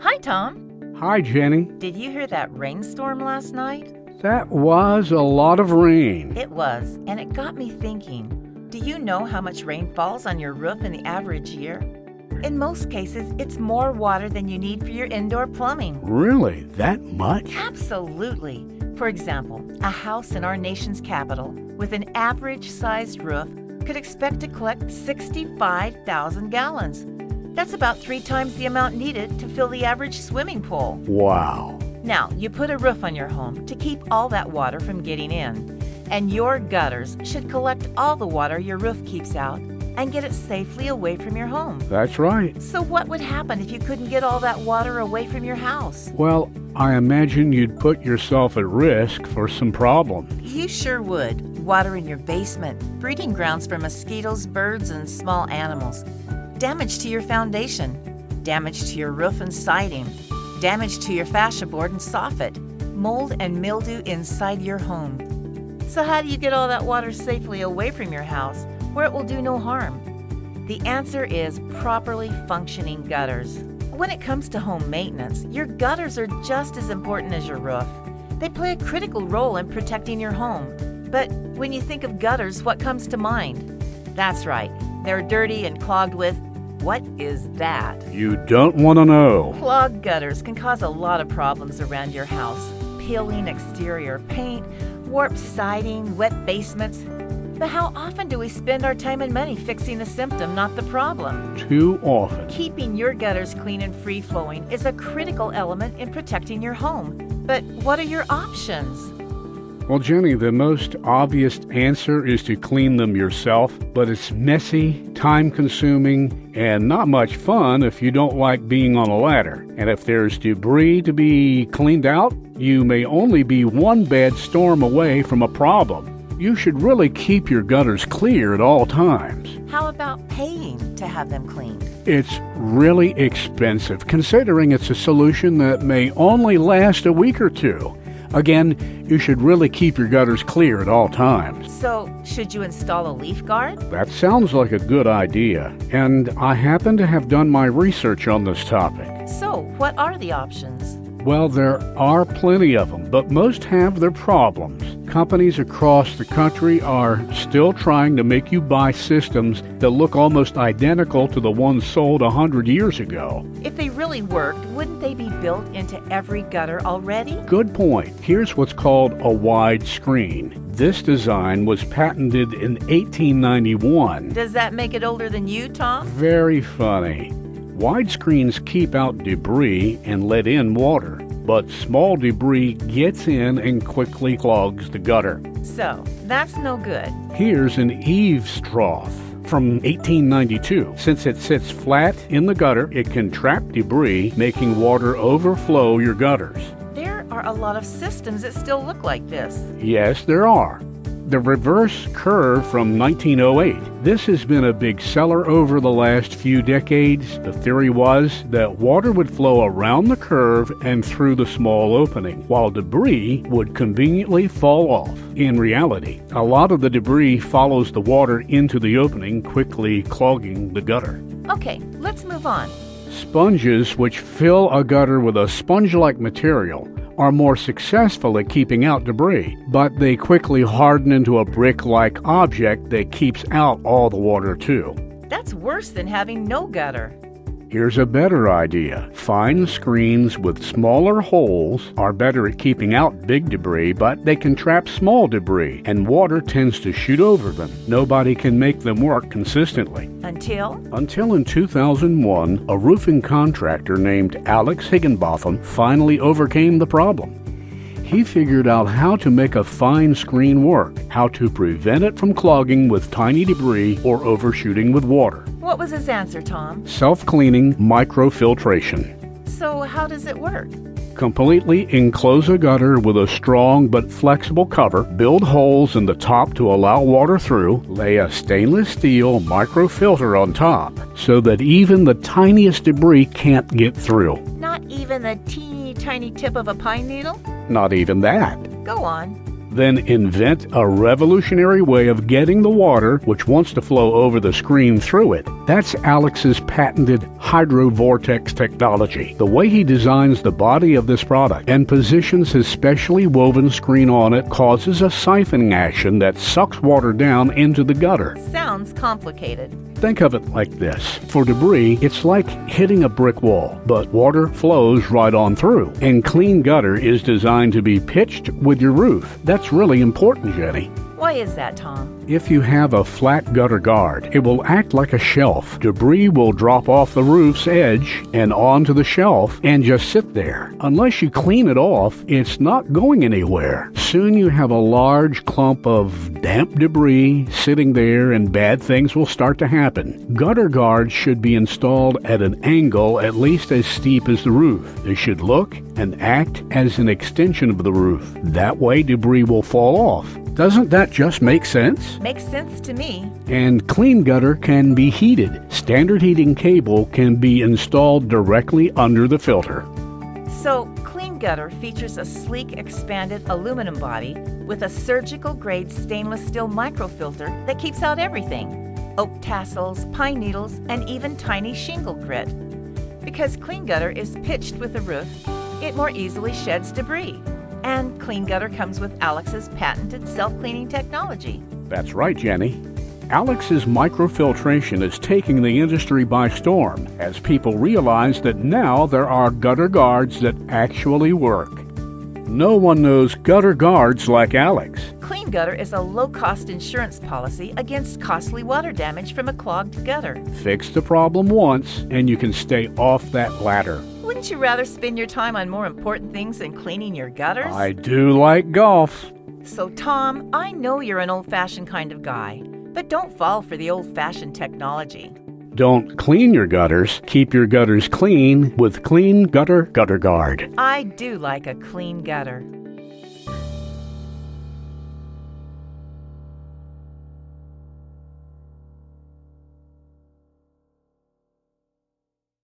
Hi, Tom. Hi, Jenny. Did you hear that rainstorm last night? That was a lot of rain. It was, and it got me thinking. Do you know how much rain falls on your roof in the average year? In most cases, it's more water than you need for your indoor plumbing. Really? That much? Absolutely. For example, a house in our nation's capital with an average-sized roof could expect to collect 65,000 gallons. That's about 3 times the amount needed to fill the average swimming pool. Wow. Now, you put a roof on your home to keep all that water from getting in. And your gutters should collect all the water your roof keeps out and get it safely away from your home. That's right. So what would happen if you couldn't get all that water away from your house? Well, I imagine you'd put yourself at risk for some problems. You sure would. Water in your basement, breeding grounds for mosquitoes, birds, and small animals. Damage to your foundation, damage to your roof and siding, damage to your fascia board and soffit, mold and mildew inside your home. So how do you get all that water safely away from your house where it will do no harm? The answer is properly functioning gutters. When it comes to home maintenance, your gutters are just as important as your roof. They play a critical role in protecting your home. But when you think of gutters, what comes to mind? That's right, they're dirty and clogged with, what is that? You don't want to know. Clogged gutters can cause a lot of problems around your house. Peeling exterior paint, warped siding, wet basements. But how often do we spend our time and money fixing the symptom, not the problem? Too often. Keeping your gutters clean and free-flowing is a critical element in protecting your home. But what are your options? Well, Jenny, the most obvious answer is to clean them yourself, but it's messy, time-consuming, and not much fun if you don't like being on a ladder. And if there's debris to be cleaned out, you may only be one bad storm away from a problem. You should really keep your gutters clear at all times. How about paying to have them cleaned? It's really expensive, considering it's a solution that may only last a week or two. Again, you should really keep your gutters clear at all times. So, should you install a leaf guard? That sounds like a good idea, and I happen to have done my research on this topic. So, what are the options? Well, there are plenty of them, but most have their problems. Companies across the country are still trying to make you buy systems that look almost identical to the ones sold 100 years ago. If they really worked, wouldn't they be built into every gutter already? Good point. Here's what's called a wide screen. This design was patented in 1891. Does that make it older than you, Tom? Very funny. Widescreens keep out debris and let in water, but small debris gets in and quickly clogs the gutter. So, that's no good. Here's an eaves trough from 1892. Since it sits flat in the gutter, it can trap debris, making water overflow your gutters. There are a lot of systems that still look like this. Yes, there are. The reverse curve from 1908. This has been a big seller over the last few decades. The theory was that water would flow around the curve and through the small opening, while debris would conveniently fall off. In reality, a lot of the debris follows the water into the opening, quickly clogging the gutter. Okay, let's move on. Sponges, which fill a gutter with a sponge-like material, are more successful at keeping out debris, but they quickly harden into a brick-like object that keeps out all the water too. That's worse than having no gutter. Here's a better idea. Fine screens with smaller holes are better at keeping out big debris, but they can trap small debris, and water tends to shoot over them. Nobody can make them work consistently. Until in 2001, a roofing contractor named Alex Higginbotham finally overcame the problem. He figured out how to make a fine screen work, how to prevent it from clogging with tiny debris or overshooting with water. What was his answer, Tom? Self-cleaning microfiltration. So how does it work? Completely enclose a gutter with a strong but flexible cover, build holes in the top to allow water through, lay a stainless steel microfilter on top so that even the tiniest debris can't get through. Not even the teeny tiny tip of a pine needle? Not even that. Go on. Then invent a revolutionary way of getting the water which wants to flow over the screen through it. That's Alex's patented hydrovortex technology. The way he designs the body of this product and positions his specially woven screen on it causes a siphoning action that sucks water down into the gutter. Sounds complicated. Think of it like this. For debris, it's like hitting a brick wall, but water flows right on through. And Klean gutter is designed to be pitched with your roof. That's really important, Jenny. Why is that, Tom? If you have a flat gutter guard, it will act like a shelf. Debris will drop off the roof's edge and onto the shelf and just sit there. Unless you clean it off, it's not going anywhere. Soon you have a large clump of damp debris sitting there and bad things will start to happen. Gutter guards should be installed at an angle at least as steep as the roof. They should look and act as an extension of the roof. That way debris will fall off. Doesn't that just make sense? Makes sense to me. And Klean gutter can be heated. Standard heating cable can be installed directly under the filter. So, Klean gutter features a sleek, expanded aluminum body with a surgical-grade stainless steel microfilter that keeps out everything: oak tassels, pine needles, and even tiny shingle grit. Because Klean gutter is pitched with the roof, it more easily sheds debris. And Klean gutter comes with Alex's patented self-cleaning technology. That's right, Jenny. Alex's microfiltration is taking the industry by storm as people realize that now there are gutter guards that actually work. No one knows gutter guards like Alex. Klean gutter is a low-cost insurance policy against costly water damage from a clogged gutter. Fix the problem once and you can stay off that ladder. Wouldn't you rather spend your time on more important things than cleaning your gutters? I do like golf. So, Tom, I know you're an old-fashioned kind of guy, but don't fall for the old-fashioned technology. Don't clean your gutters. Keep your gutters clean with Klean Gutter Gutter Guard. I do like a clean gutter.